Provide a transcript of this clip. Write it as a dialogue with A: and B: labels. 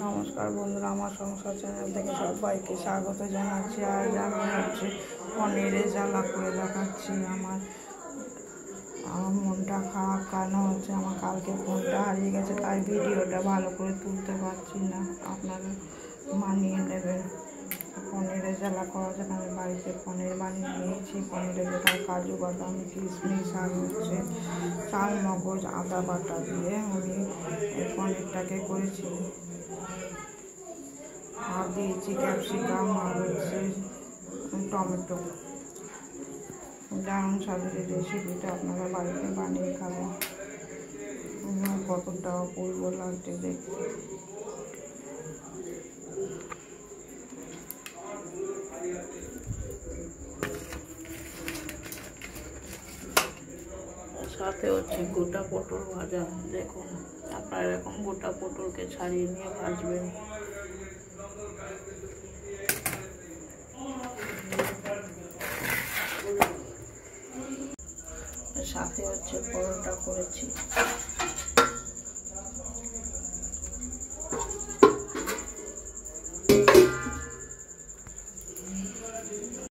A: নমস্কার বন্ধুরা, আমার সংসার চ্যানেল থেকে সবাইকে স্বাগত জানাচ্ছি। আজ আমি পনিরের জ্বালা করে দেখাচ্ছি। আমার মনটা খারাপ, কারণ আমার কালকে ফোনটা হারিয়ে গেছে, তাই ভিডিওটা ভালো করে তুলতে পারছি না। আপনারা মানিয়ে নেবেন। পনিরের জ্বালা করার জন্য আমি বাড়িতে পনির বানিয়ে নিয়েছি। পনিরের যেটা কাজু বাদাম, কিশমিশ আর চাল মগজ আদা বাটা দিয়ে আমি এই পনিরটাকে করেছি। আর দিয়েছি ক্যাপসিকাম আর টমেটো। দারুণ স্বাদের রেসিপিটা আপনারা বাড়িতে বানিয়ে খাবেন। কতটা অপূর্ব লাগছে দেখতে। সাথে হচ্ছে গোটা পটল ভাজা। দেখুন, আপনারা এরকম গোটা পটলকে ছাড়িয়ে নিয়ে ভাজবেন। সাথে হচ্ছে পরোটা করেছি।